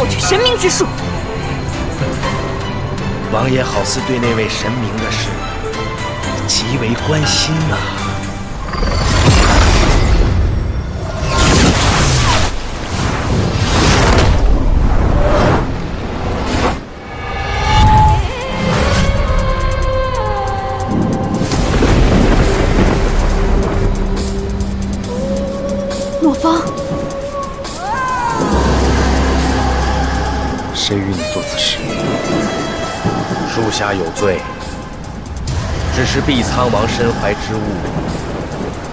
盗取神明之术。王爷好似对那位神明的事极为关心呐。莫方，谁与你做此事？属下有罪，只是碧苍王身怀之物，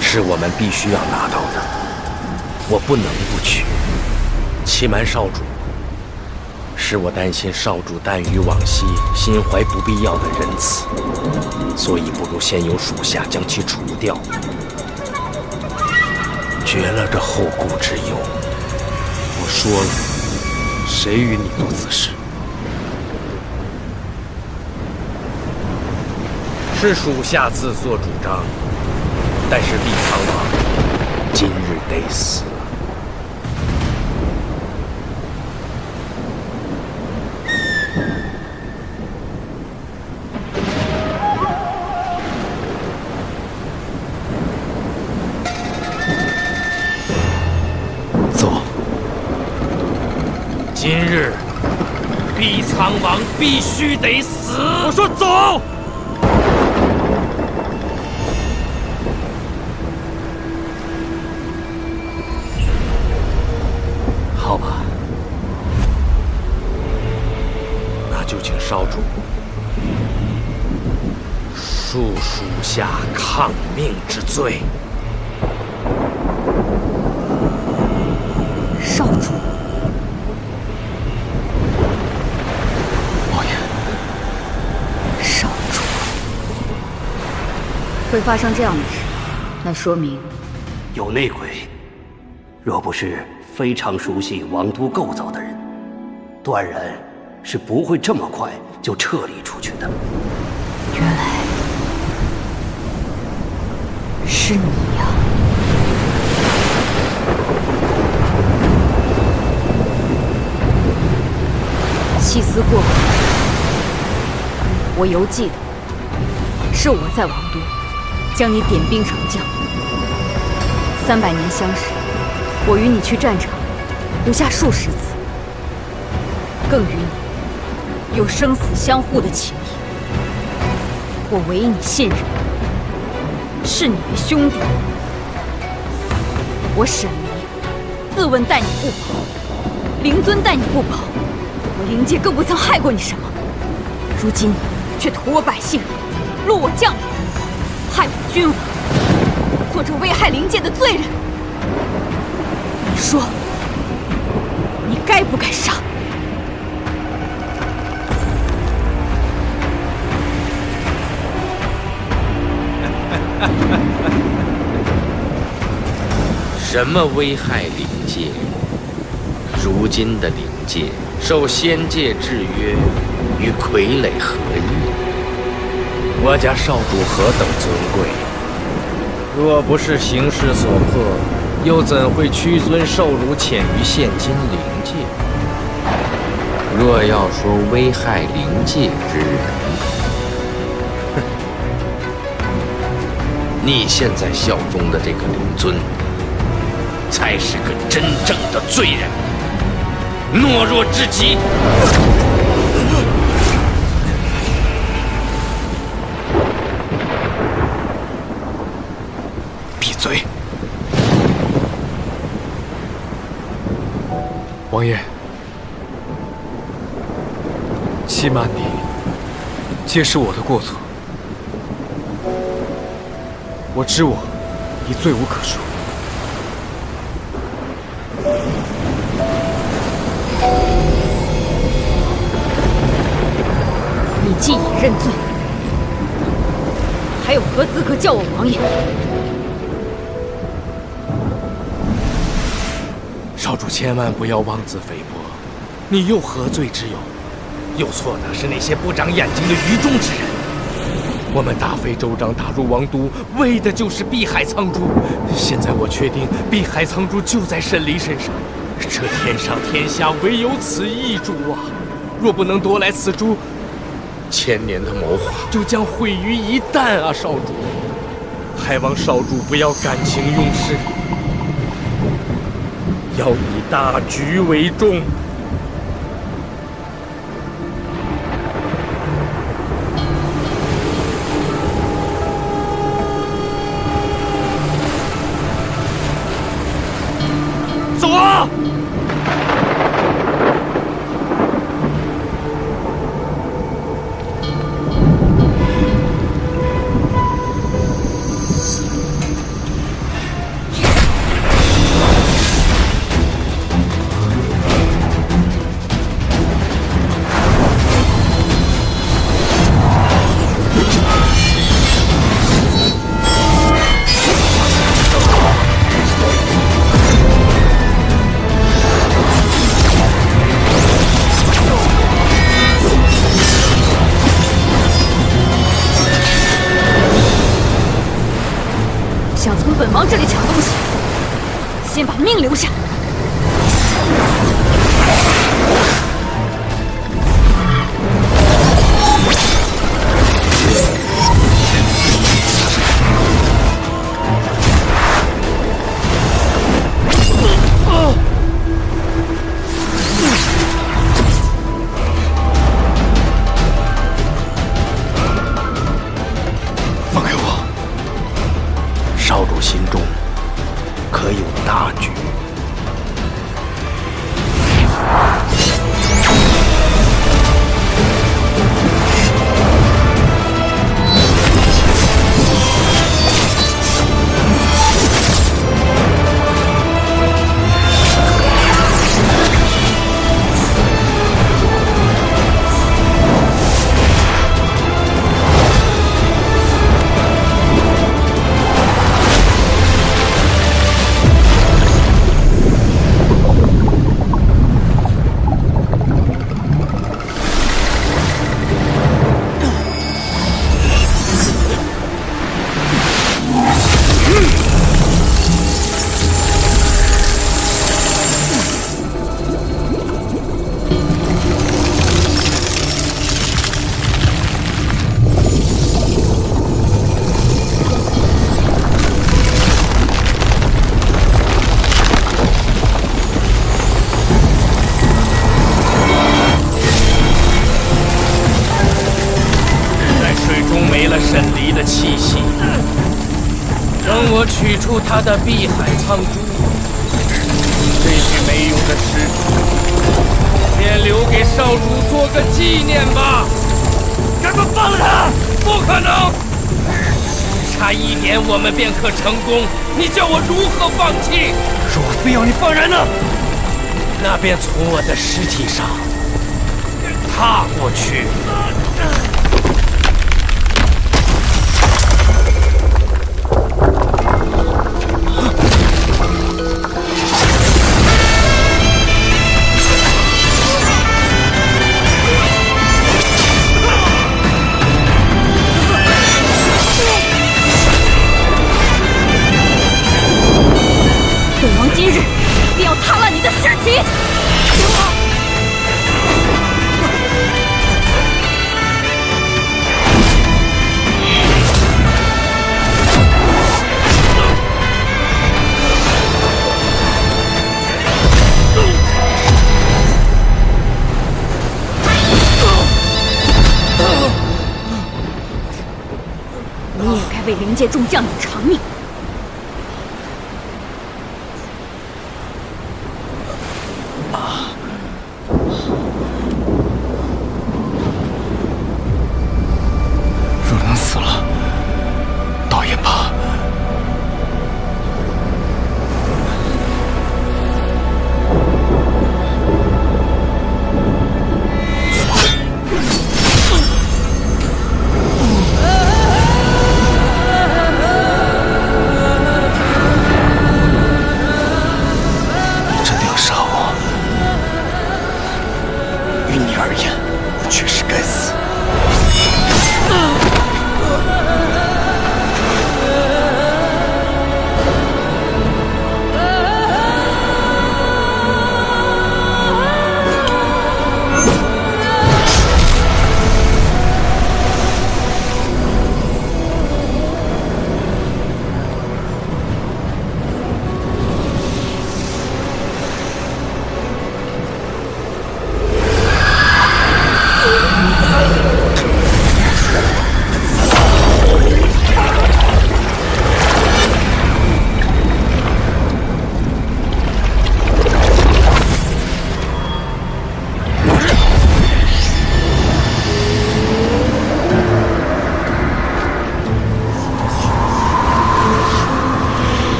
是我们必须要拿到的，我不能不取。欺瞒少主，是我担心少主耽于往昔，心怀不必要的仁慈，所以不如先由属下将其除掉，绝了这后顾之忧。我说了，谁与你做此事？是属下自作主张，但是碧苍王今日得死。走。今日碧苍王必须得死。我说走。好吧，那就请少主恕属下抗命之罪。少主，王爷，少主，会发生这样的事，那说明有内鬼。若不是非常熟悉王都构造的人，断然是不会这么快就撤离出去的。原来是你呀！细思过往，我犹记得，是我在王都将你点兵成将。300年相识，我与你去战场，不下数十次，更与你有生死相护的情谊。我唯你信任，视你为兄弟。我沈离自问待你不薄，灵尊待你不薄，我灵界更不曾害过你什么。如今却屠我百姓，戮我将领，害我君王，做这危害灵界的罪人。你说，你该不该杀？什么危害灵界？如今的灵界受仙界制约，与傀儡何异？我家少主何等尊贵，若不是形势所迫，又怎会屈尊受辱潜于现今灵界？若要说危害灵界之人，你现在效忠的这个灵尊，才是个真正的罪人，懦弱至极。闭嘴！王爷，欺瞒你，皆是我的过错。我知我已罪无可恕。你既已认罪，还有何资格叫我王爷？少主千万不要妄自菲薄，你又何罪之有？有错的是那些不长眼睛的愚忠之人。我们大费周章打入王都，为的就是碧海苍珠。现在我确定碧海苍珠就在沈离身上，这天上天下唯有此一株啊！若不能夺来此株，千年的谋划就将毁于一旦啊！少主，还望少主不要感情用事，要以大局为重。走啊！想从本王这里抢东西，先把命留下。放开我！少主心中可有大局？没了沈离的气息，等我取出他的碧海苍珠，这具没用的尸体，便留给少主做个纪念吧。赶快放了他！不可能！差一点我们便可成功，你叫我如何放弃？若非要你放人呢？那便从我的尸体上踏过去。本王今日便要踏烂你的尸体！你也该为灵界众将领偿命。若能死了，倒也罢。你真的要杀我？于你而言，我确实该死。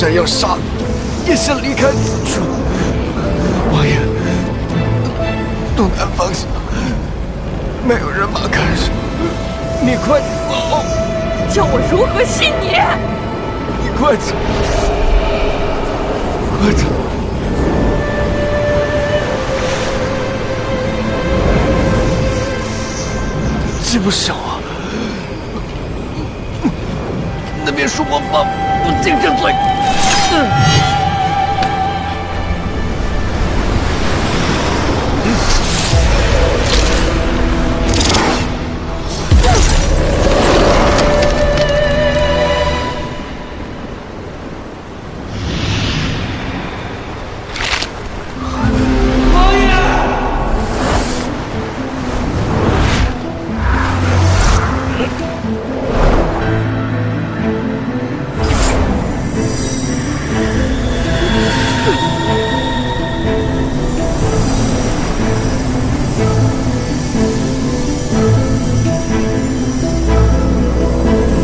真要杀，也想离开此处。王爷，东南方向没有人马看守，你快走！叫我如何信你？你快走，快走！这不小啊！那边说我放不进这嘴。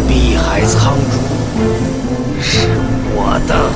碧海苍主是我的。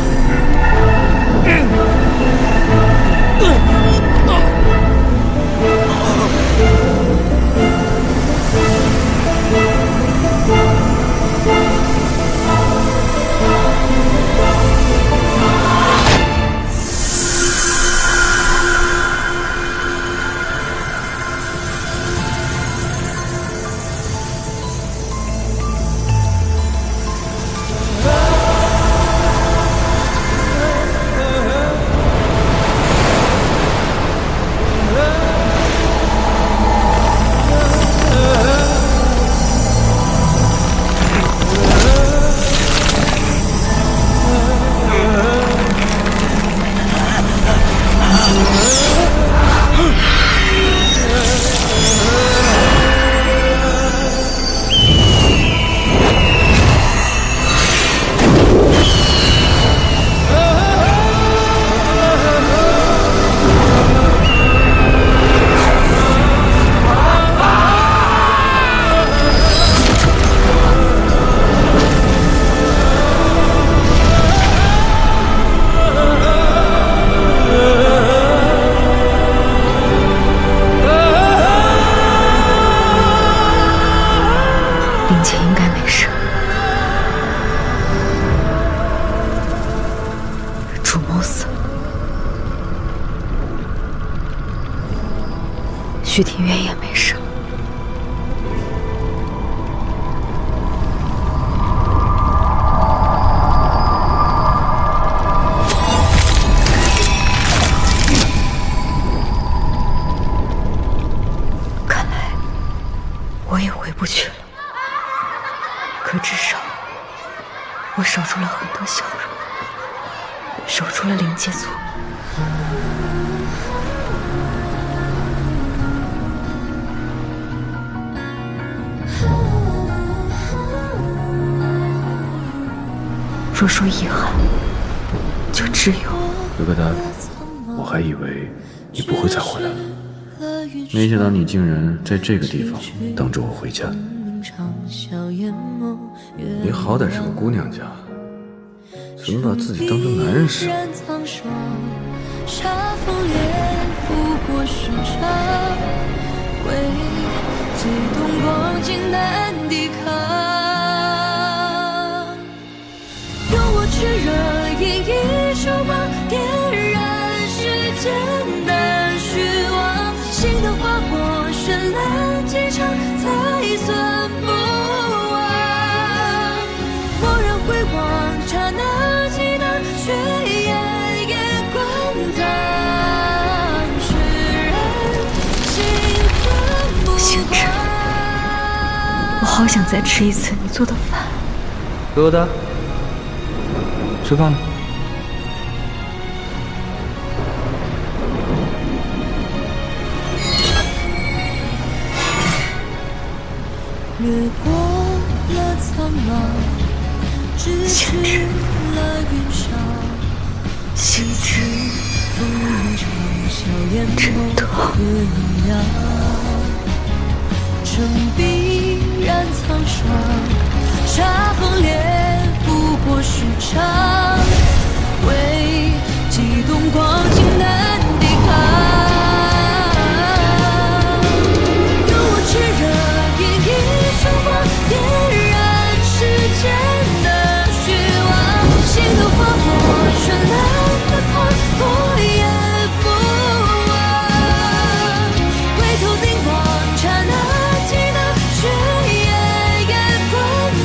林姐应该没事。主谋死了，徐庭月也没事。看来我也回不去了。可至少，我守住了很多笑容，守住了灵界族。若说遗憾，就只有格格丹，我还以为你不会再回来了，没想到你竟然在这个地方等着我回家。你好歹是个姑娘家，怎么把自己当成男人使？煞风烈不过时常，为激动光景难抵抗。用我炽热演绎手光，点燃世间难虚妄。心的花火绚烂几场，才算不忘。蓦然回望，刹那激荡，血焰也滚烫。世人心分不星辰，我好想再吃一次你做的饭。格格丹，吃饭了。掠过了苍茫，直至了云上。星辰，风一场，笑颜梦飞扬。尘必然沧桑，煞风烈不过许长，为激动光景难抵抗。用我炽热演一束光，点燃世间的虚妄。心的花火绚烂的狂，我也不忘。回头凝望，刹那激荡，血液也滚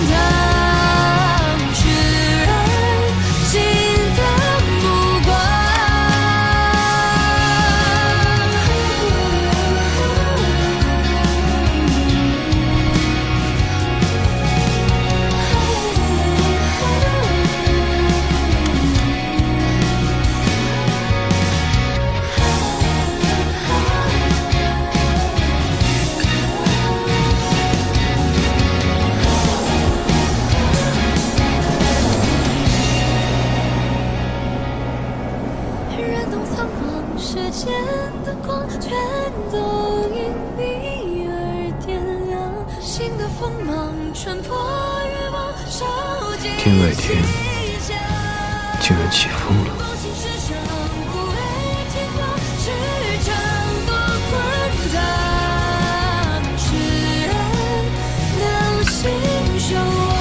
烫，炽热心的目光。燃动苍茫世间的光，全都因你而点亮。心的锋芒穿破月光，烧尽天外天西厢。竟然起风了。梦醒世上不为天光，驰骋多滚烫，炽热能心守望。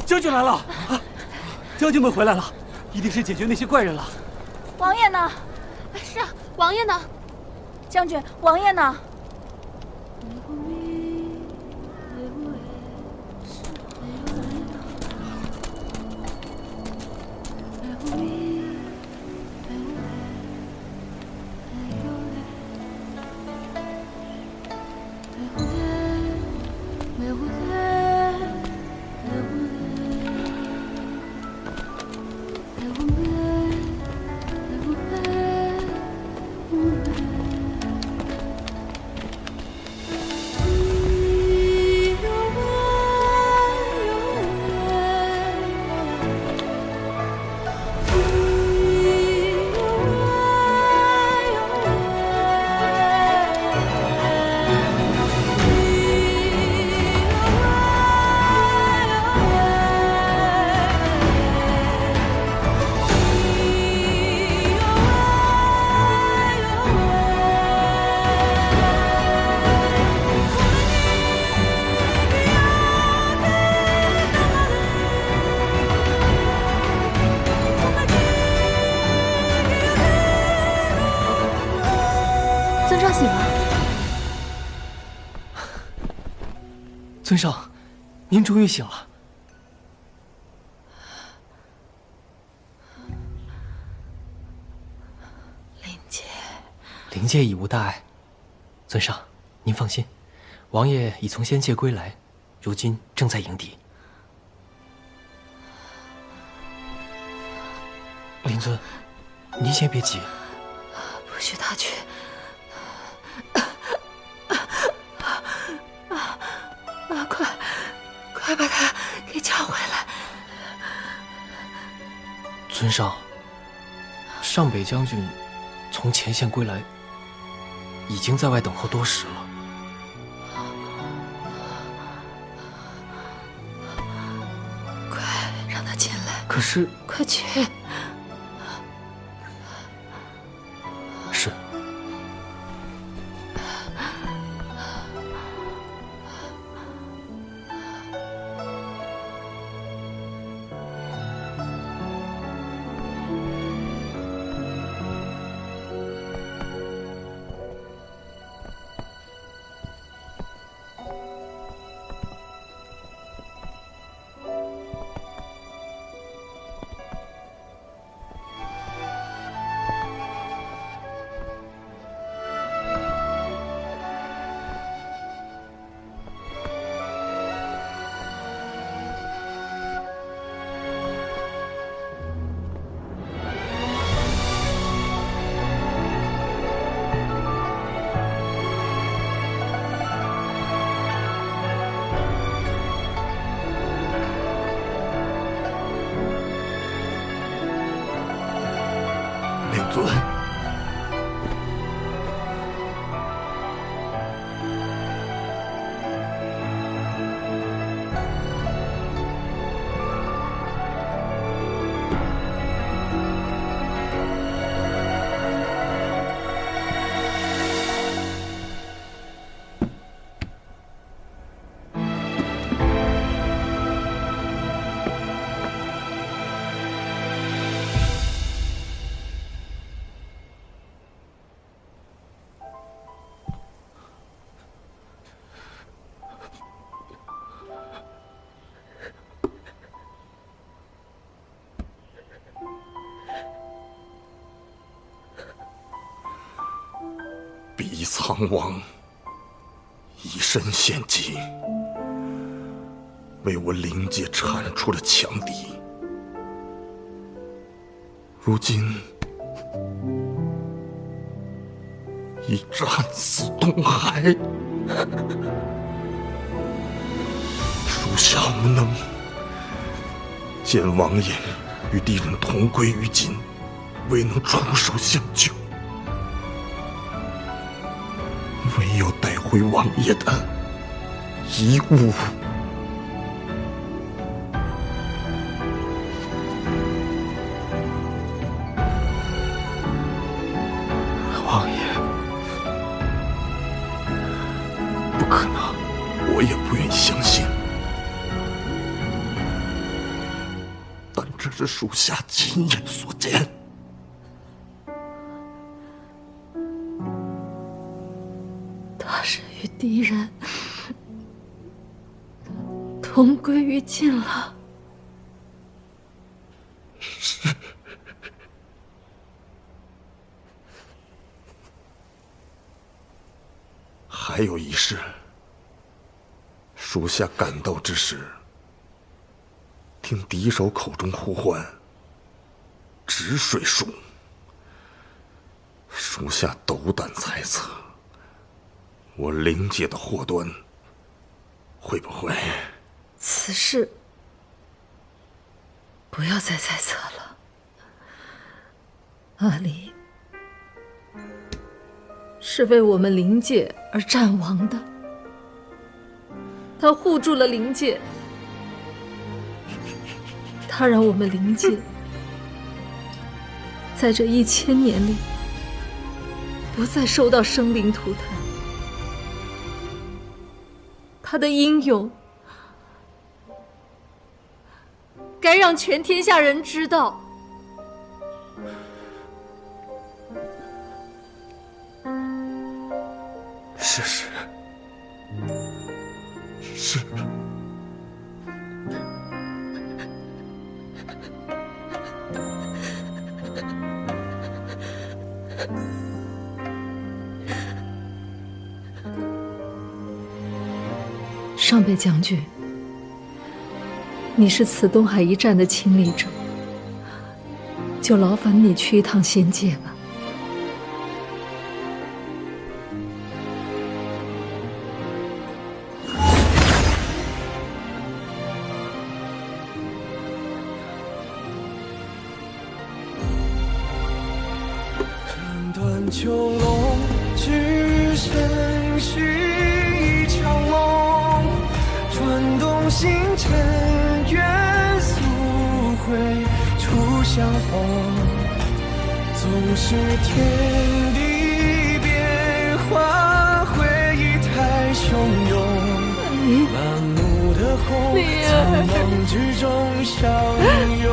将军来了！啊，将军们回来了，一定是解决那些怪人了。王爷呢？是啊，王爷呢？将军，王爷呢？醒了。尊上，您终于醒了。灵界已无大碍，尊上，您放心，王爷已从仙界归来，如今正在营地。灵尊，您先别急，不许他去。快把他给叫回来！尊上，上北将军从前线归来，已经在外等候多时了。快让他进来！可是，快去！是。尊。比苍王以身献计，为我灵界铲除了强敌。如今已战死东海，属下无能，见王爷与敌人同归于尽，未能出手相救，唯有带回王爷的遗物。王爷，不可能，我也不愿相信。但这是属下亲眼所见。他是与敌人同归于尽了。是。还有一事，属下赶到之时，听敌手口中呼唤止水术，属下斗胆猜测，我灵界的祸端会不会？此事不要再猜测了。阿离是为我们灵界而战亡的，他护住了灵界，他让我们灵界在这1000年里不再受到生灵涂炭。他的英勇该让全天下人知道。是。上北将军，你是此东海一战的亲历者，就劳烦你去一趟仙界吧。斩断囚笼，只剩续一场梦，转动星辰，愿速会初相逢。总是天地变幻，回忆太汹涌，满目的红，苍茫之中相拥。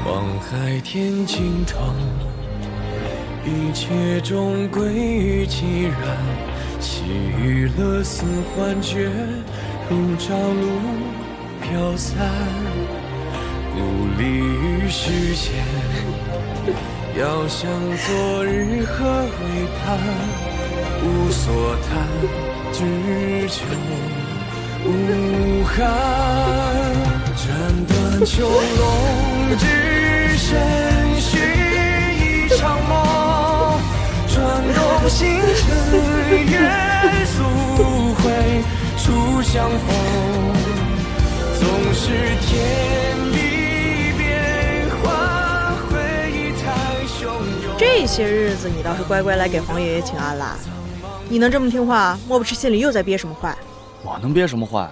望海天尽头，一切终归于寂然，喜与乐似幻觉，如朝露飘散，孤立于世间，遥想昨日何为盼，无所叹，只求无憾。斩断囚笼，只身续一场梦，转动星辰，愿速回初相逢。纵使天地变幻，回忆太汹涌。这些日子你倒是乖乖来给黄爷爷请安啦。你能这么听话，莫不是心里又在憋什么坏？我能憋什么坏？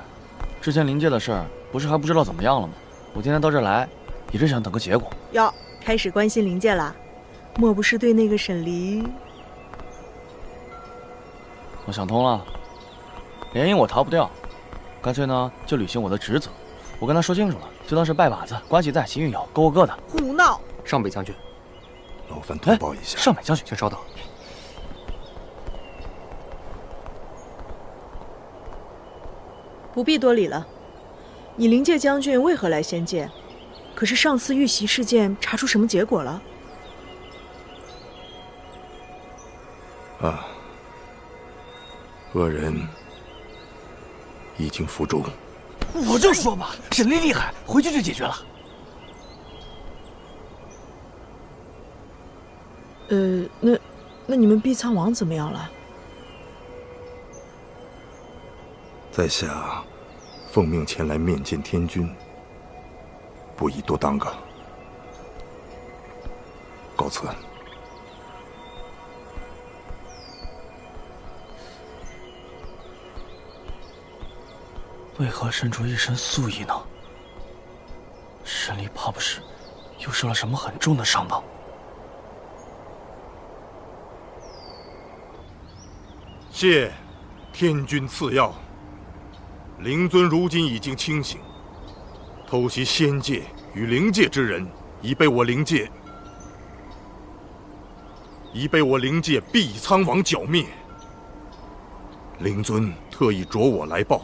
之前临界的事儿，不是还不知道怎么样了吗？我今天到这儿来，也是想等个结果。哟，开始关心灵界啦？莫不是对那个沈离？我想通了，联姻我逃不掉，干脆呢就履行我的职责。我跟他说清楚了，就当是拜把子，关系在，情谊有，各过各的。胡闹！上北将军，劳烦通报一下。上北将军，请稍等。不必多礼了。你灵界将军为何来仙界？可是上次遇袭事件查出什么结果了？啊，恶人已经伏诛。我就说嘛，沈离厉害，回去就解决了。那你们碧苍王怎么样了？在下奉命前来面见天君，不宜多耽搁。告辞。为何渗出一身素衣呢？沈离怕不是又受了什么很重的伤吧？谢天君赐药。灵尊如今已经清醒，偷袭仙界与灵界之人已被我灵界碧苍王剿灭。灵尊特意着我来报，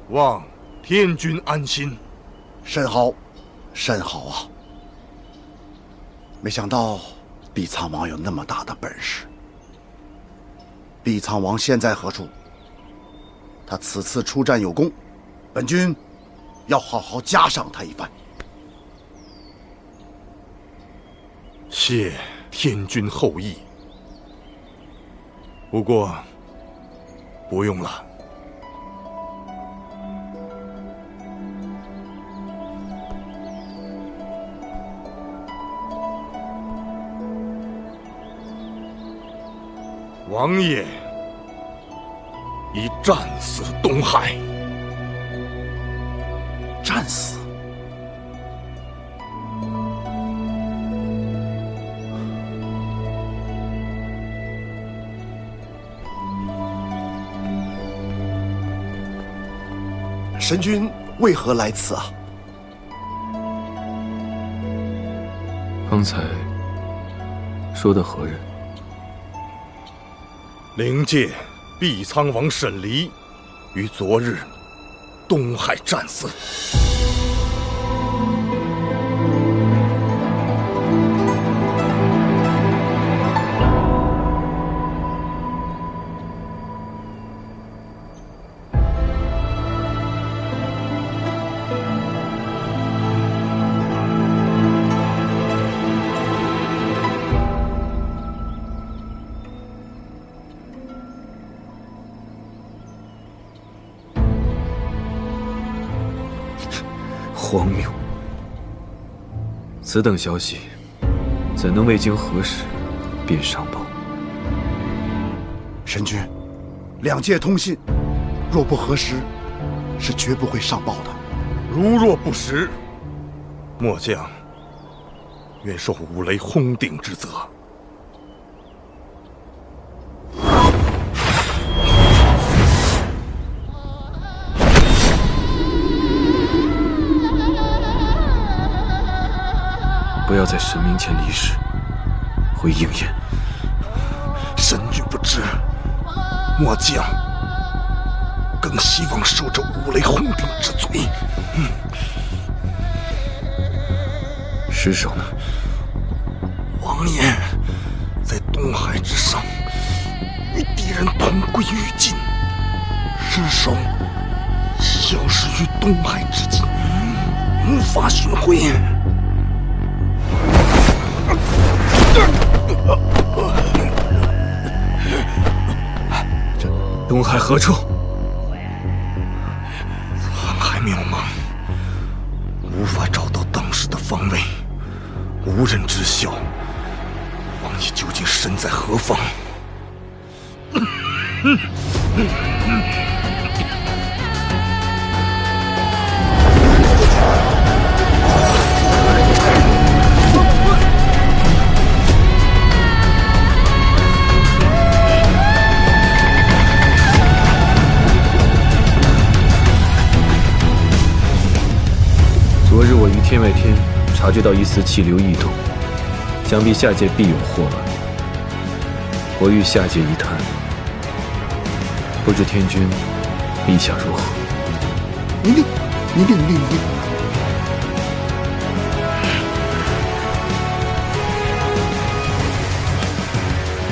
望天君安心。甚好，甚好啊！没想到碧苍王有那么大的本事。碧苍王现在何处？他此次出战有功，本君要好好嘉赏他一番。谢天君厚意，不过不用了。王爷已战死东海。战死？神君为何来此啊？方才说的何人？灵界碧苍王沈离于昨日东海战死。荒谬！此等消息，怎能未经核实便上报？神君，两界通信，若不核实，是绝不会上报的。如若不实，末将愿受五雷轰顶之责。不要在神明前离世，会应验。神君不知，末将更希望受这五雷轰顶之罪。尸首呢？王爷在东海之上与敌人同归于尽，尸首消失于东海之境，无法寻回。这东海何处？沧海渺茫，无法找到当时的方位，无人知晓王爷究竟身在何方。昨日我于天外天察觉到一丝气流异动，想必下界必有祸乱。我欲下界一探，不知天君意下如何？一定。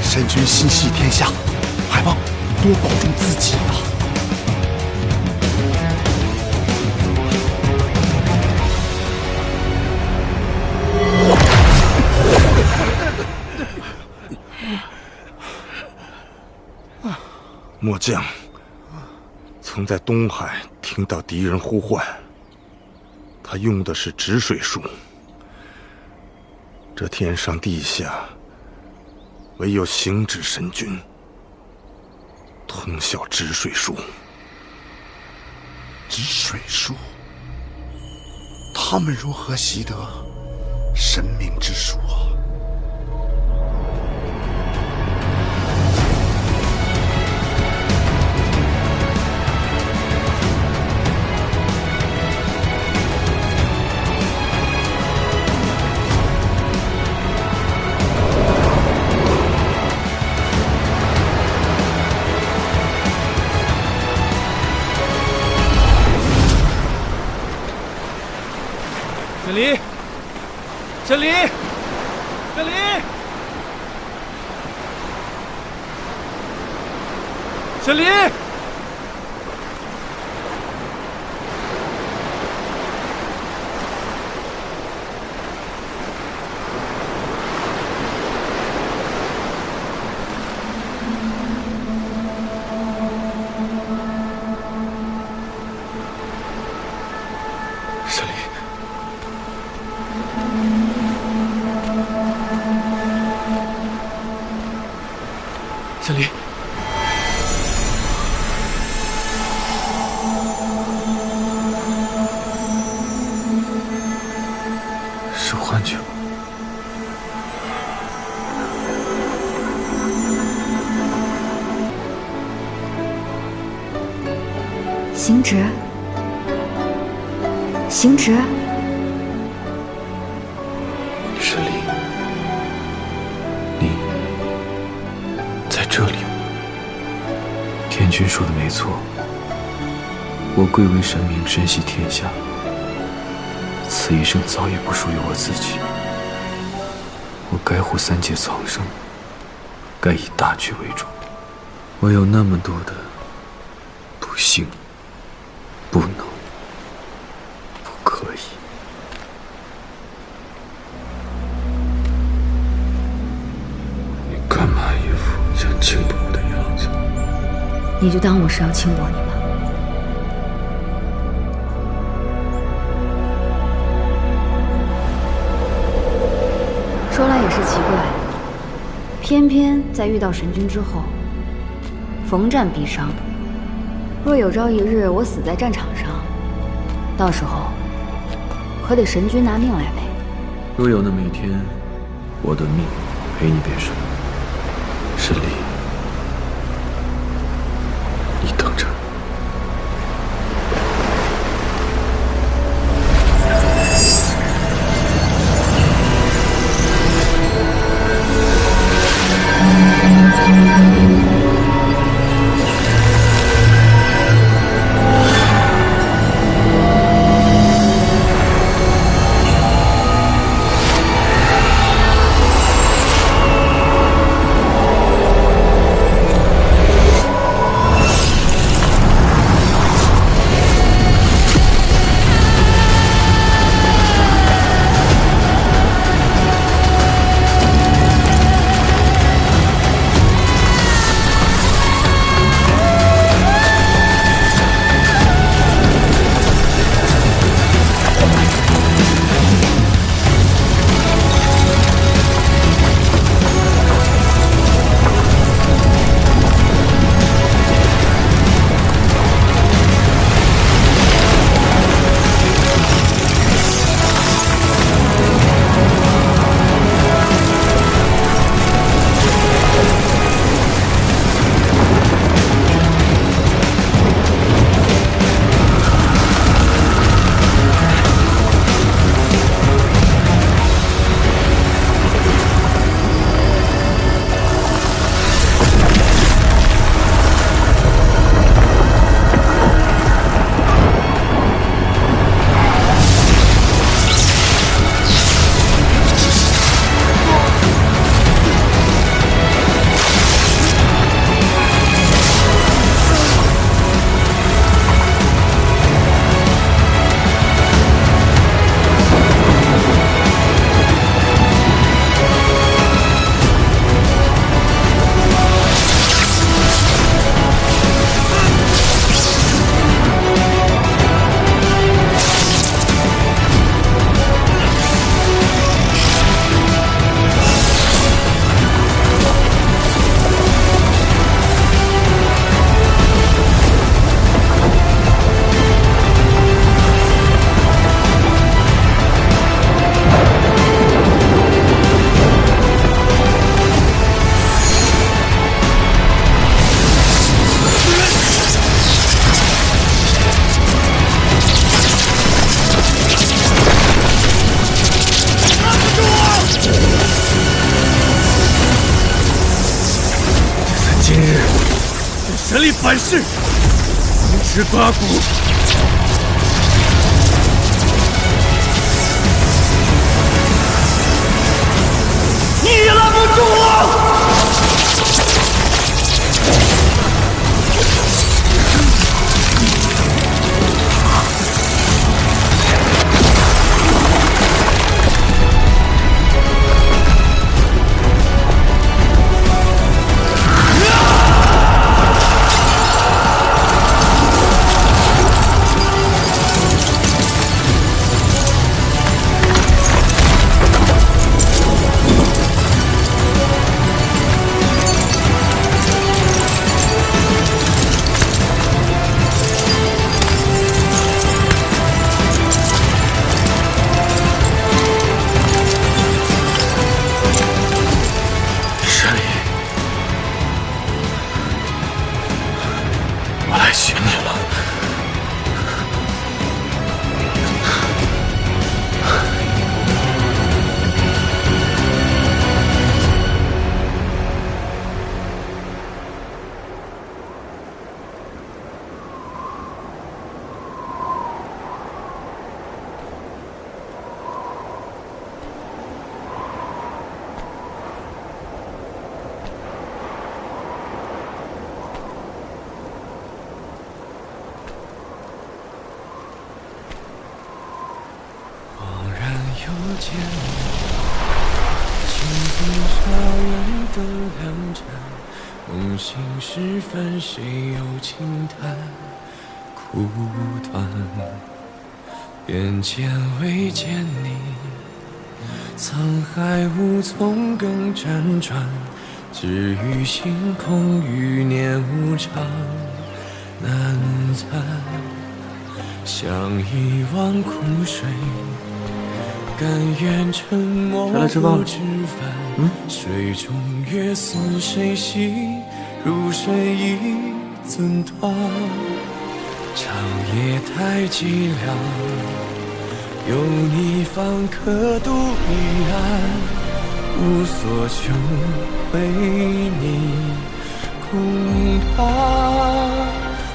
神君心系天下，还望多保重自己啊！末将曾在东海听到敌人呼唤，他用的是止水术。这天上地下，唯有行止神君通晓止水术。止水术，他们如何习得神明之术啊？沈离，沈离，沈离，沈离！沈离。沈离，是幻觉吗？行止，行止。沈离，你在这里吗？天君说的没错，我贵为神明，身系天下，此一生早已不属于我自己。我该护三界苍生，该以大局为重。我有那么多的不幸、不能、不可以。你干嘛一副想轻薄我的样子？你就当我是要轻薄你吧。说来也是奇怪，偏偏在遇到神君之后，逢战必伤。若有朝一日我死在战场上，到时候可得神君拿命来赔。若有那么一天，我的命赔你便是。沈离，你等着。力反噬，四肢八骨。你也拦不住我！又见你，清风茶园灯亮着，梦醒时分，谁又轻叹苦短？眼前未见你，沧海无从更辗转，只余星空余年无常难暂，像一汪苦水。甘愿沉默不知返，水中月似谁洗，如水已怎断？长夜太寂寥，有你方可渡彼岸，无所求，为你空怕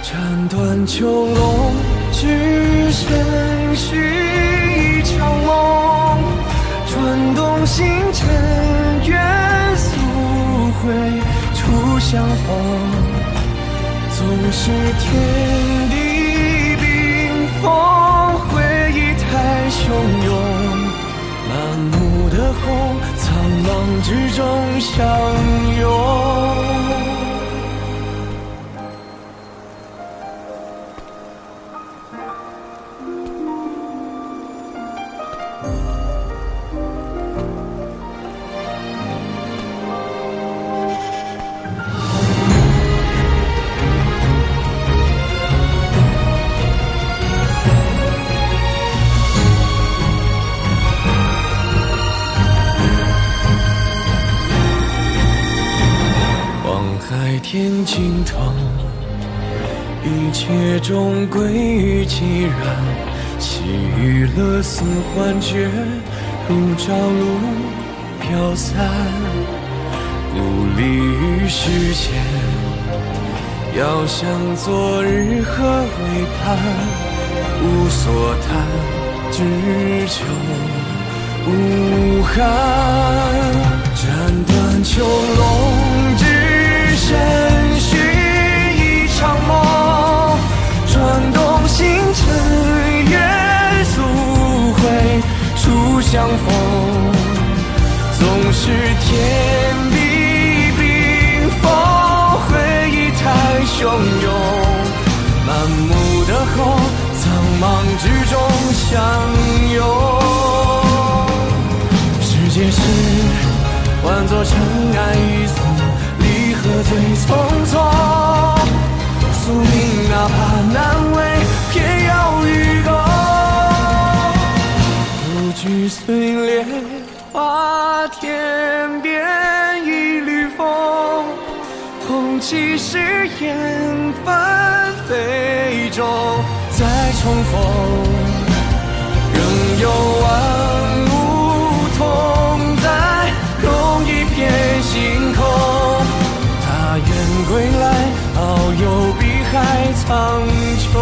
斩断囚笼，只剩续一场梦。转动星辰，愿速回初相逢。总是天地冰封，回忆太汹涌。满目的红，苍茫之中相拥。天尽头，一切终归于寂然，喜与乐似幻觉，如朝露飘散，孤立于世间，遥想昨日何为盼，无所谈，只求无憾，斩断囚笼，只剩续一场梦，转动星辰，愿速回初相逢。总是天地冰封，回忆太汹涌，满目的红，苍茫之中相拥。世界事换作尘埃一丝，离合最匆匆，宿命哪怕难为，偏要与共。不惧碎裂，花天边一缕风，红旗誓言纷飞中再重逢，仍有万物同在，容一片星空。他愿归来，遨游在苍穹。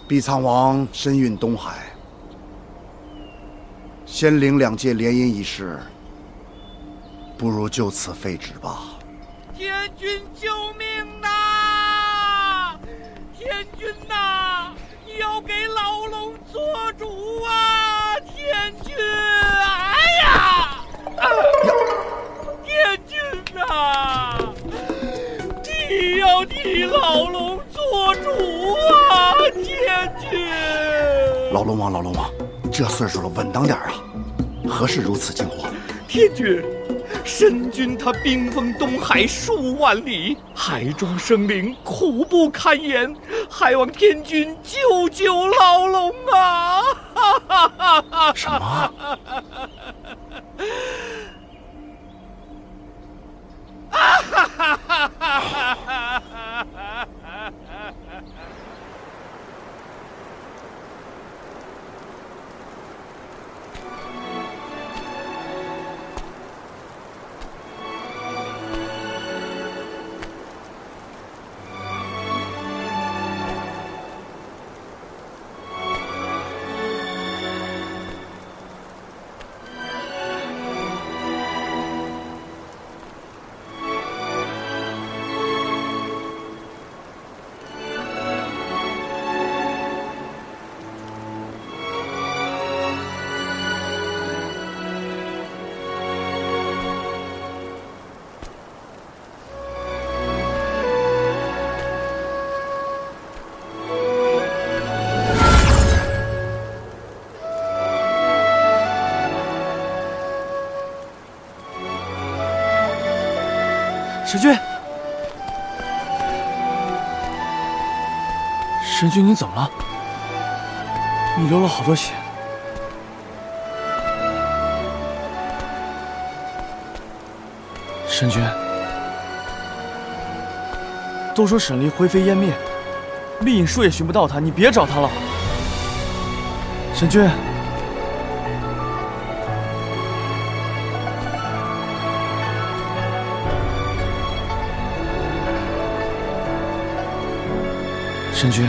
碧苍王身运东海，仙灵两界联姻一事，不如就此废止吧。天君救命呐！天君呐，你要给老龙做主啊！天君，哎呀！天君呐，你要替老龙做主啊！天君，老龙王，这岁数了，稳当点啊！何事如此惊慌？天君，神君他兵锋东海数万里，海中生灵苦不堪言，还望天君救救老龙啊！什么？神君，神君，你怎么了？你流了好多血。神君，都说沈离灰飞烟灭，丽影术也寻不到他，你别找他了。神君。神君，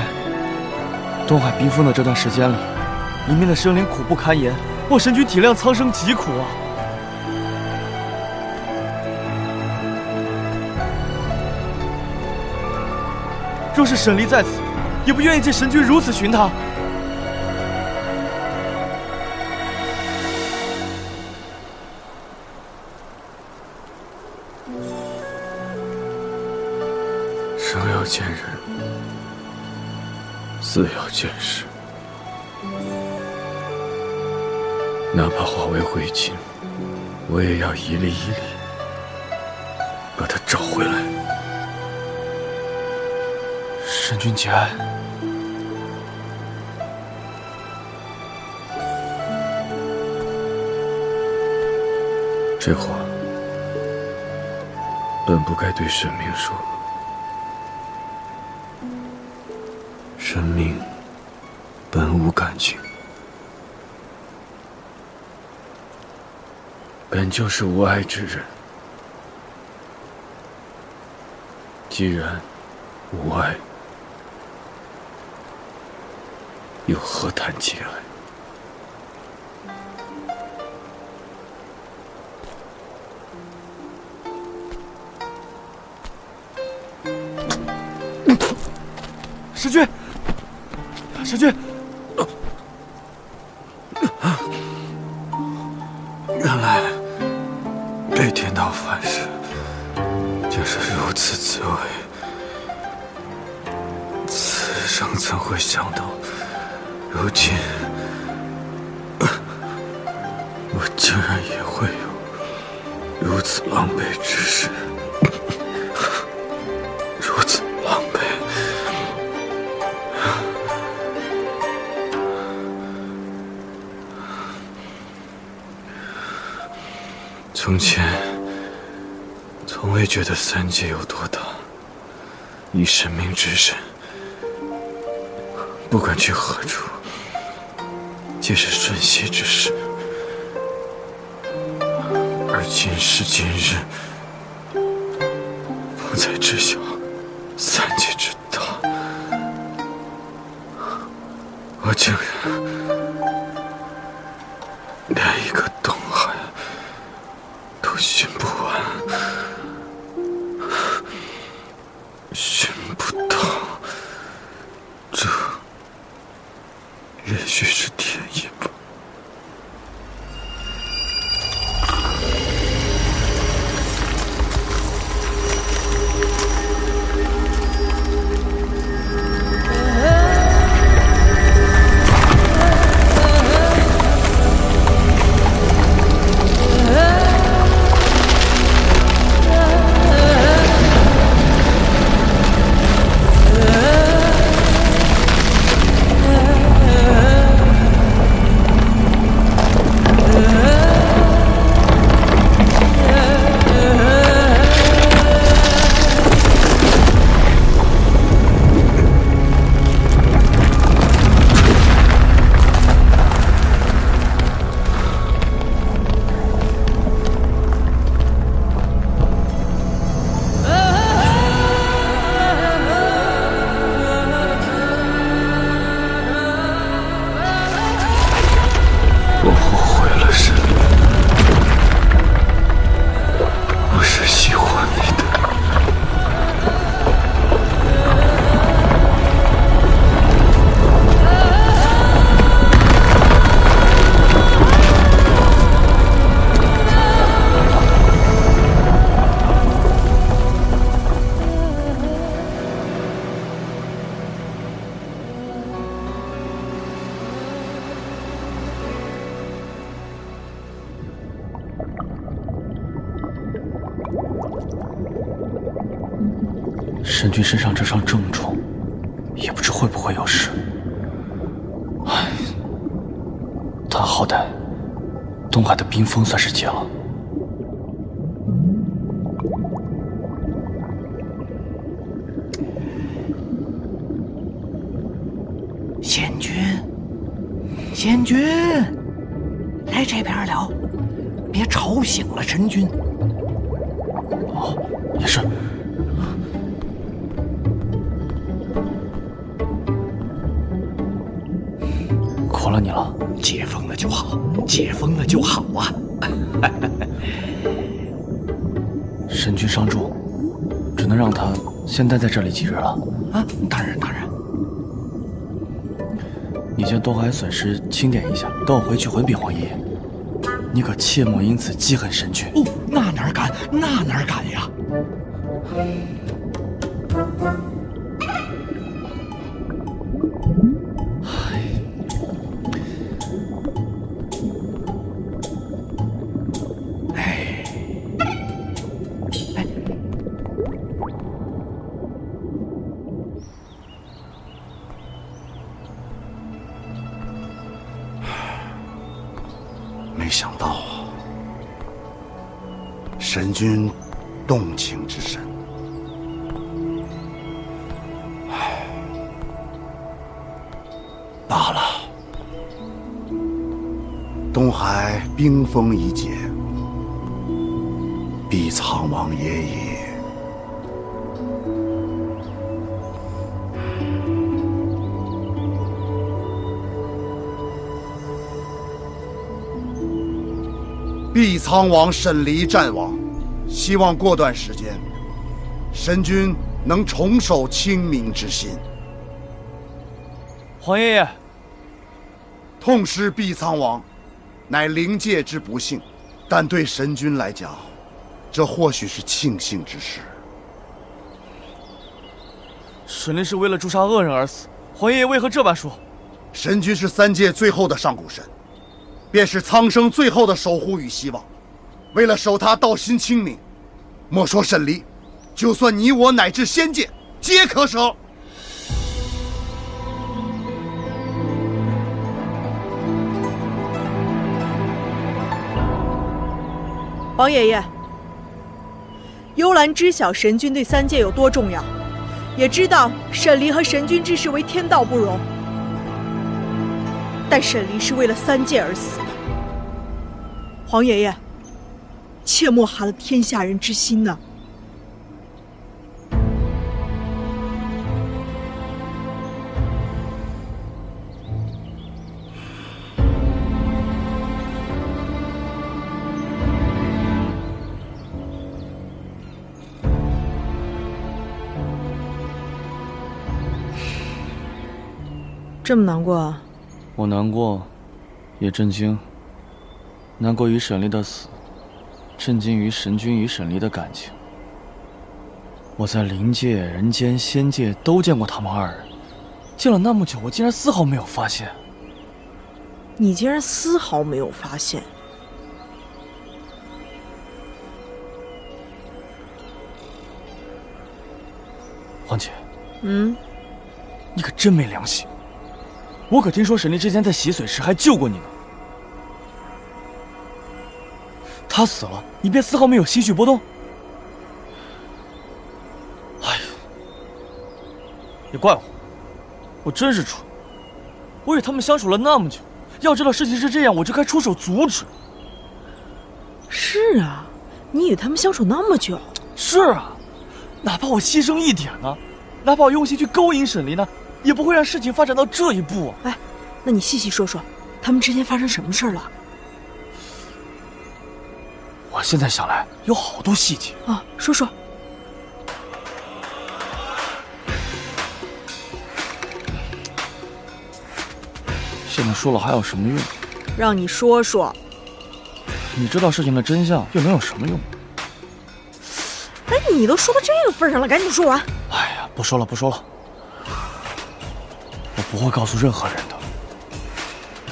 东海冰封的这段时间里，里面的生灵苦不堪言，望神君体谅苍生疾苦啊！若是沈离在此，也不愿意见神君如此寻他。生要见人，死要见尸，哪怕化为灰烬，我也要一粒一粒把他找回来。神君节哀。这话本不该对神明说。神明本无感情，本就是无爱之人。既然无爱，又何谈节哀？神君，神君，原来被天道反噬，竟是如此滋味。此生怎会想到，如今我竟然也会有如此狼狈之事，如此狼狈。从前，从未觉得三界有多大，以神明之身，不管去何处，皆是瞬息之事。而今时今日，方才知晓三界之大，我竟然连一个东海都寻不完，寻不到，这也许是天意吧。神君身上这伤正重，也不知会不会有事。唉，但好歹东海的冰封算是解了。仙君，仙君，来这边了，别吵醒了神君。哦，也是。苦了你了，解封了就好，解封了就好啊！神君伤重，只能让他先待在这里几日了。啊，当然当然。你将东海损失清点一下，等我回去回禀皇爷爷。你可切莫因此记恨神君。哦，那哪敢，那哪敢呀！没想到神君动情之深，罢了。东海冰封一解，必苍王爷矣。毕苍王沈离战亡，希望过段时间，神君能重守清明之心。皇爷爷，痛失毕苍王，乃灵界之不幸，但对神君来讲，这或许是庆幸之事。沈离是为了诛杀恶人而死，皇爷爷为何这般说？神君是三界最后的上古神，便是苍生最后的守护与希望。为了守他道心清明，莫说沈离，就算你我乃至仙界，皆可舍。皇爷爷，幽兰知晓神君对三界有多重要，也知道沈离和神君之事为天道不容，但沈离是为了三界而死的。皇爷爷，切莫寒了天下人之心呐！这么难过啊？我难过，也震惊。难过于沈离的死，震惊于神君与沈离的感情。我在灵界、人间、仙界都见过他们二人，见了那么久，我竟然丝毫没有发现。你竟然丝毫没有发现？黄姐，你可真没良心！我可听说沈离之前在洗髓时还救过你呢。他死了，你便丝毫没有心绪波动？哎呀，也怪我真是蠢。我与他们相处了那么久，要知道事情是这样，我就该出手阻止。是啊，你与他们相处那么久。是啊，哪怕我牺牲一点呢，哪怕我用心去勾引沈离呢，也不会让事情发展到这一步啊！哎，那你细细说说，他们之间发生什么事了？我现在想来有好多细节啊，说说。现在说了还有什么用？让你说说。你知道事情的真相又能有什么用？哎，你都说到这个份上了，赶紧说完。哎呀，不说了，我不会告诉任何人的。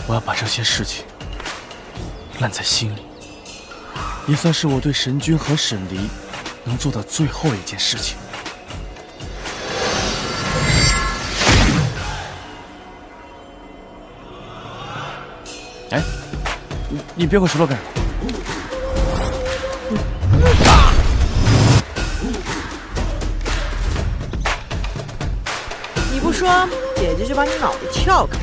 我要把这些事情烂在心里，也算是我对神君和沈离能做的最后一件事情。哎，你别回石头干什么？你不说，姐姐就把你脑袋撬开。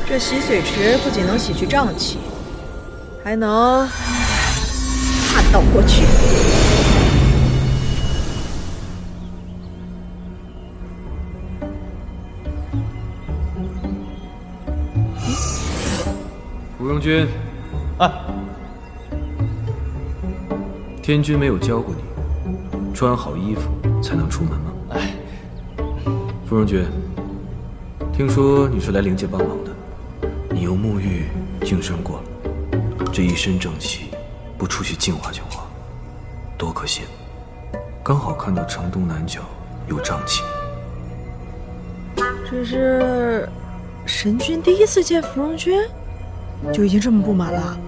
这洗髓池不仅能洗去瘴气，还能看到过去。芙蓉君，天君没有教过你，穿好衣服才能出门吗？芙蓉君，听说你是来灵界帮忙的，你又沐浴净身过，这一身正气，不出去净化净化，多可惜！刚好看到城东南角有瘴气。这是神君第一次见芙蓉君，就已经这么不满了。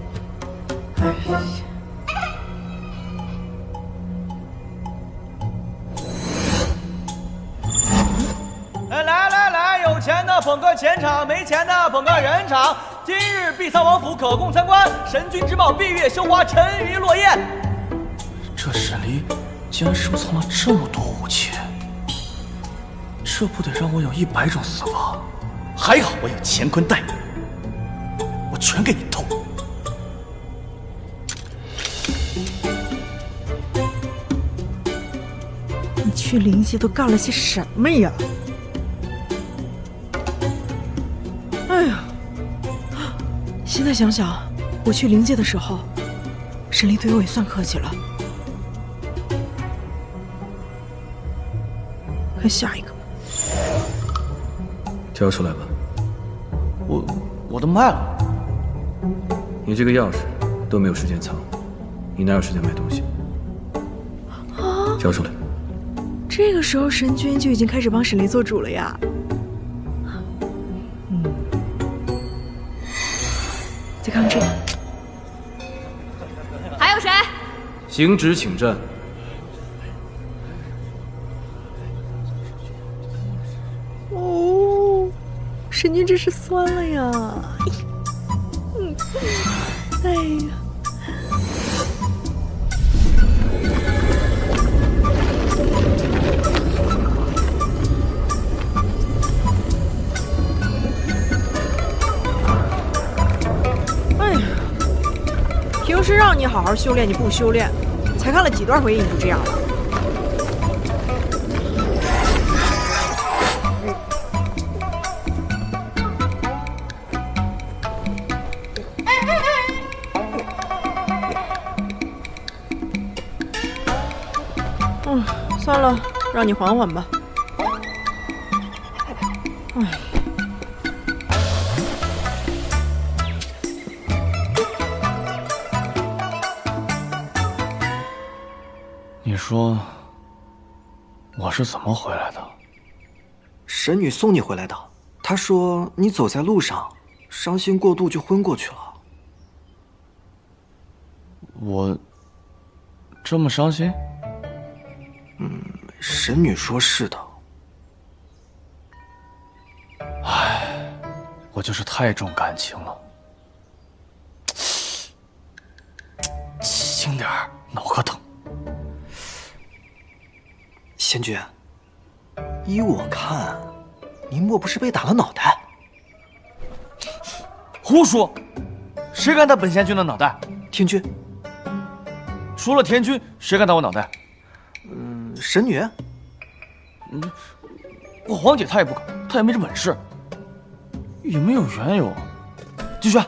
来，有钱的捧个钱场，没钱的捧个人场。今日碧苍王府可供参观，神君之貌，闭月羞花，沉鱼落雁。这沈离竟然收藏了这么多武器，这不得让我有100种死法？还好我有乾坤袋，我全给你偷。你去灵界都干了些什么呀？哎呀，现在想想，我去灵界的时候，沈离对我也算客气了。看下一个，交出来吧。我都卖了。你这个钥匙都没有时间藏，你哪有时间买东西？交出来。这个时候神君就已经开始帮沈离做主了呀。再看看这个，还有谁？行止请战。你这是酸了呀！哎呀！哎呀！平时让你好好修炼，你不修炼，才看了几段回忆你就这样了。算了，让你缓缓吧。哎，你说我是怎么回来的？神女送你回来的。她说你走在路上，伤心过度就昏过去了。我这么伤心？神女说是的。唉，我就是太重感情了。轻点儿，脑壳疼。仙君，依我看，你莫不是被打了脑袋？胡说！谁敢打本仙君的脑袋？天君。除了天君，谁敢打我脑袋？神女。我黄姐她也不敢，她也没这本事，也没有缘由。继续。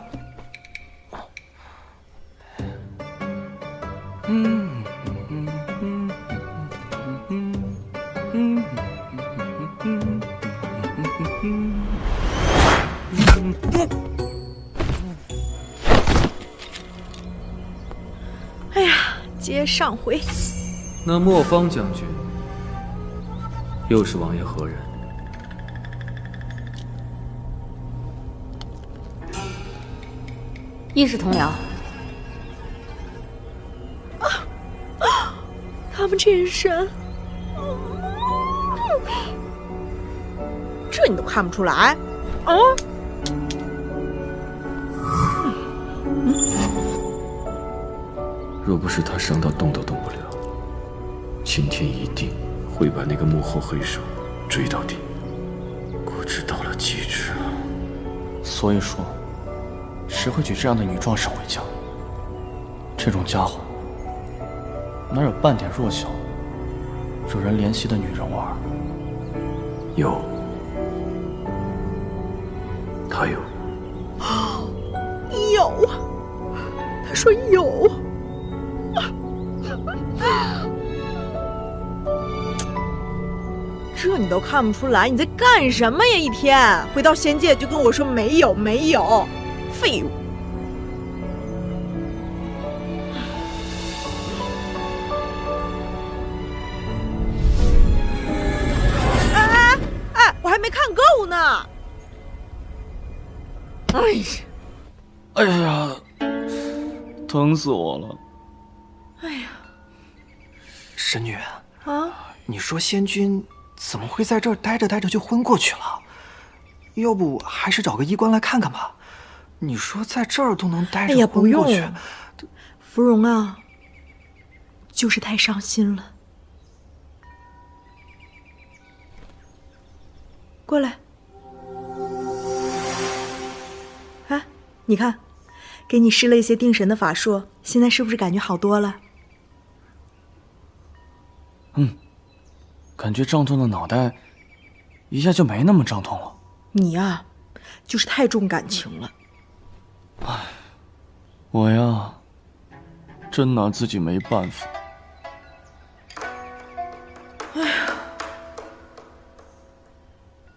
哎呀，接上回。那莫方将军又是王爷何人？亦是同僚。他们这眼神，这你都看不出来？若不是他伤到动都动不了，今天一定会把那个幕后黑手追到底，果知到了极致啊！所以说，谁会娶这样的女壮士回家？这种家伙哪有半点弱小、惹人怜惜的女人味儿？有，他有。有，他说有。这你都看不出来，你在干什么呀？一天回到仙界就跟我说没有没有，废物！哎，我还没看够呢！哎呀，疼死我了！哎呀，神女啊，你说仙君怎么会在这儿待着待着就昏过去了？要不还是找个医官来看看吧。你说在这儿都能待着昏过去，芙蓉啊，就是太伤心了。过来，啊，你看，给你施了一些定神的法术，现在是不是感觉好多了？感觉胀痛的脑袋一下就没那么胀痛了。你呀，就是太重感情了。唉，我呀，真拿自己没办法。哎呀，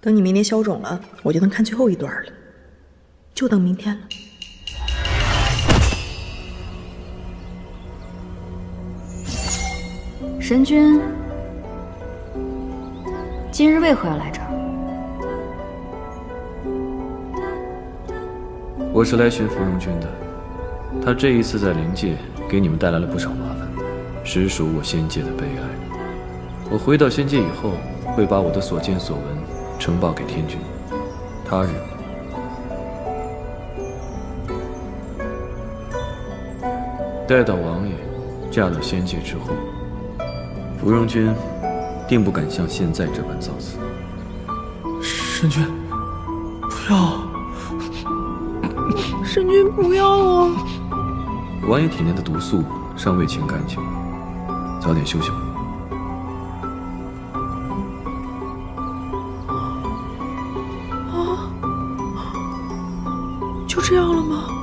等你明天消肿了，我就能看最后一段了，就等明天了。神君，今日为何要来这儿？我是来寻芙蓉君的，他这一次在灵界给你们带来了不少麻烦，实属我仙界的悲哀。我回到仙界以后，会把我的所见所闻呈报给天君，他日待到王爷嫁到仙界之后，芙蓉君定不敢像现在这般造次。神君，不要！神君不要啊！王爷体内的毒素尚未清干净，早点休息吧。啊，就这样了吗？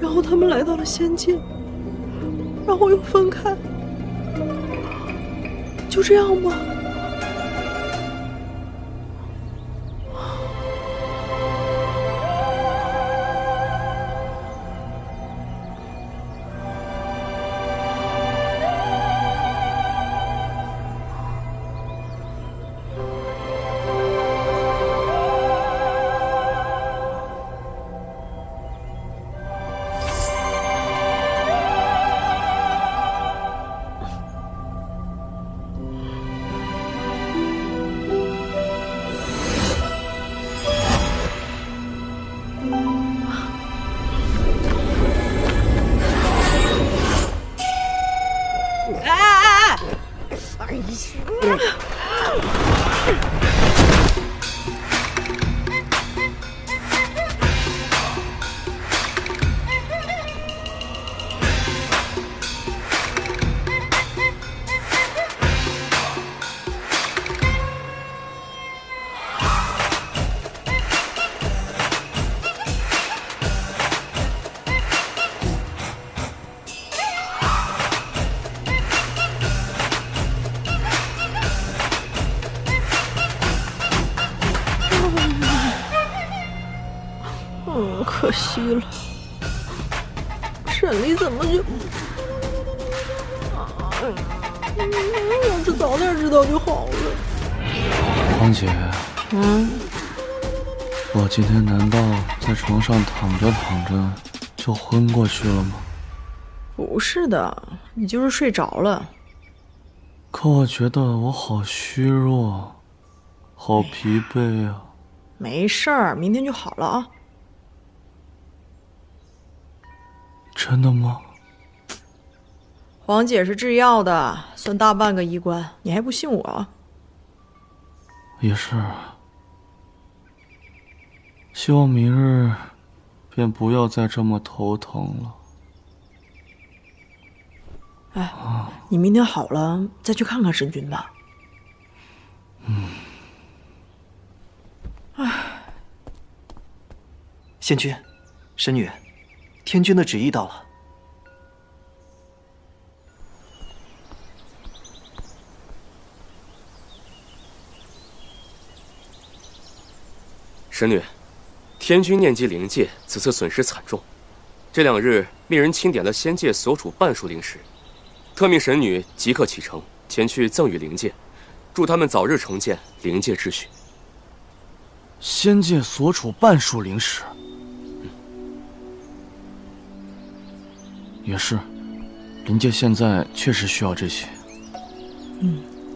然后他们来到了仙界，然后又分开，就这样吗？可惜了，沈离怎么就……要是早点知道就好了。芳姐，我今天难道在床上躺着躺着就昏过去了吗？不是的，你就是睡着了。可我觉得我好虚弱，好疲惫啊。没事儿，明天就好了啊。真的吗？黄姐是制药的，算大半个医官，你还不信我啊？也是。希望明日便不要再这么头疼了。哎，你明天好了再去看看神君吧。仙君，神女，天君的旨意到了。神女，天君念及灵界，此次损失惨重。这2日，命人清点了仙界所处半数灵石，特命神女即刻启程前去赠予灵界，祝他们早日重建灵界秩序。仙界所处半数灵石，也是，灵界现在确实需要这些。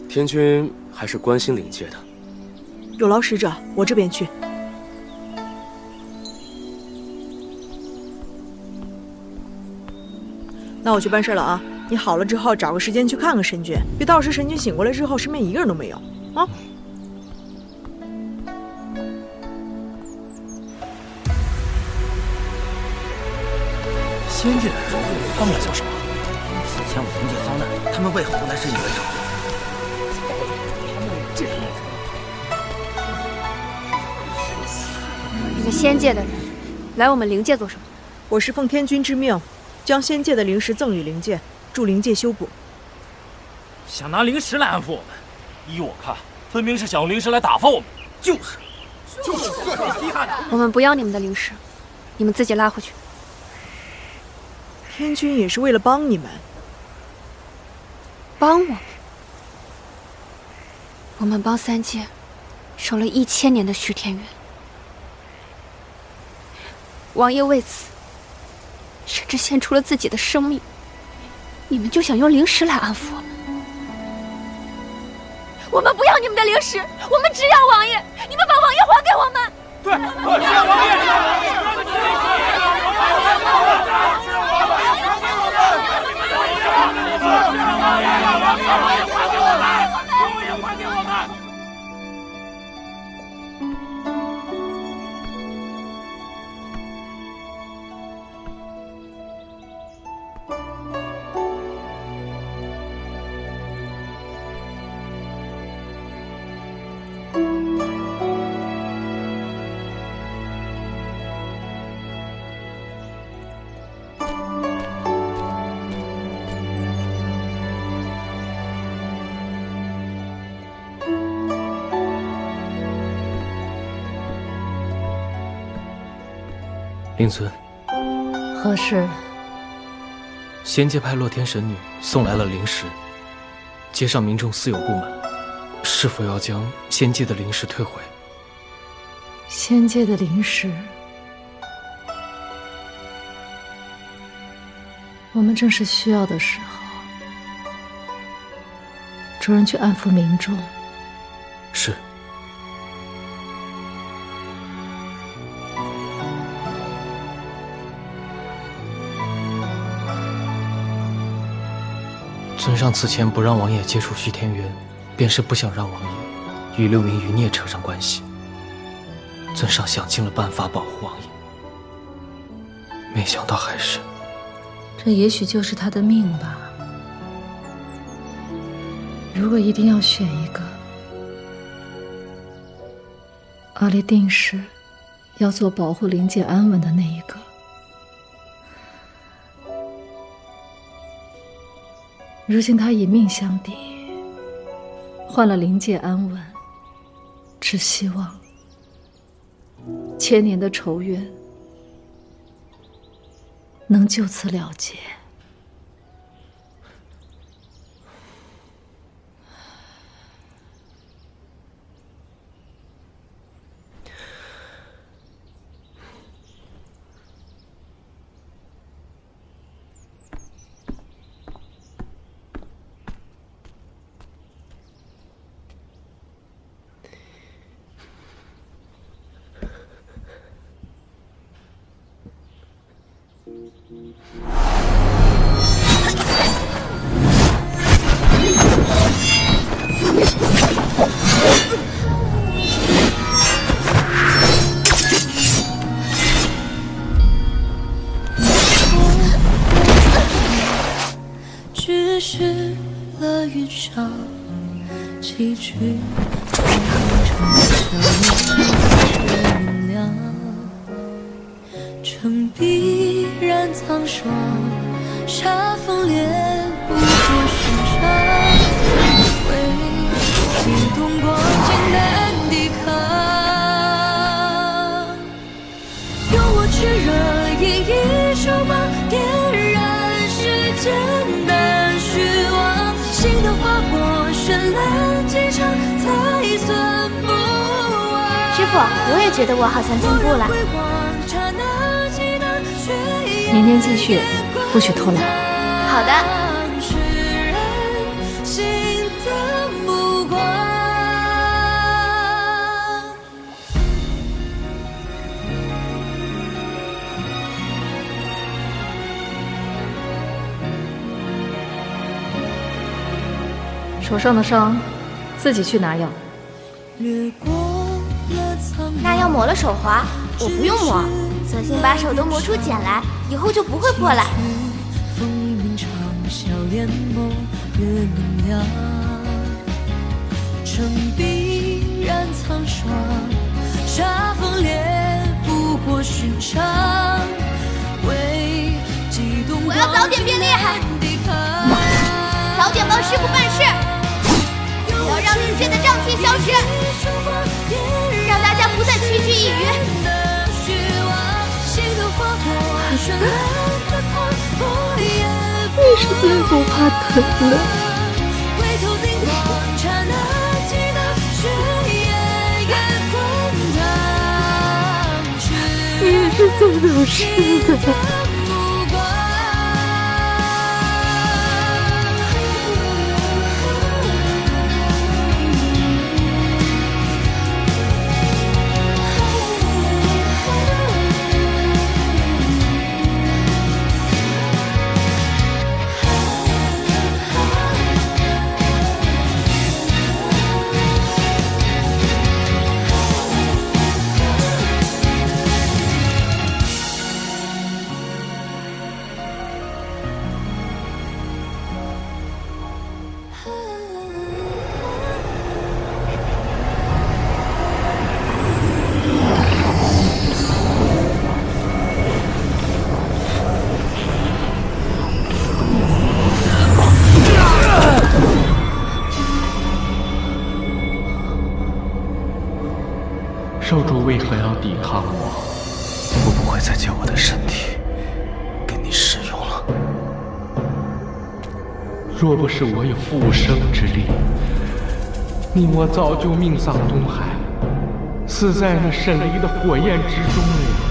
天君还是关心灵界的。有劳使者，我这边去。那我去办事了啊！你好了之后找个时间去看看神君，别到时神君醒过来之后身边一个人都没有啊！仙界的人，他们来做什么？此前我灵界遭难，他们为何不来伸援手？你们仙界的人来我们灵界做什么？我是奉天君之命，将仙界的灵石赠予灵界，助灵界修补。想拿灵石来安抚我们，依我看，分明是想用灵石来打发我们。就是，我们不要你们的灵石，你们自己拉回去。天君也是为了帮你们。帮我们？我们帮三界守了1000年的虚天元，王爷为此甚至献出了自己的生命，你们就想用灵石来安抚我们？我们不要你们的灵石，我们只要王爷，你们把王爷还给我们。对，我只要王爷。令尊，何事？仙界派洛天神女送来了灵石，街上民众似有不满，是否要将仙界的灵石退回？仙界的灵石，我们正是需要的时候。主人去安抚民众。是。尊上此前不让王爷接触虚天渊，便是不想让王爷与六名余孽扯上关系。尊上想尽了办法保护王爷，没想到还是……这也许就是他的命吧。如果一定要选一个，阿离定是要做保护灵界安稳的那一个。如今他以命相抵，换了灵界安稳，只希望千年的仇怨能就此了结。只是了云上几句却明亮，城壁染苍霜，煞风烈不过寻常，为激动过艰难抵抗，用我炽热演绎手芒，点燃世间难虚妄，心的花火绚烂几场才算不忘。师傅，我也觉得我好像进步了。明天继续，不许偷懒。好的。手上的伤，自己去拿药。那要抹了手滑，我不用抹，索性把手都磨出茧来，以后就不会破了。风云长啸，帘眸越明亮，城壁染苍霜，煞风烈不过寻常，为激动我要早点变厉害，早点帮师傅办事，我要让灵界的瘴气消失，让大家不再区区一隅。为什么不怕疼呢？你也是做错事的。少主为何要抵抗我？我不会。会再将我的身体给你使用了。若不是我有复生之力，你我早就命丧东海，死在那神离的火焰之中了。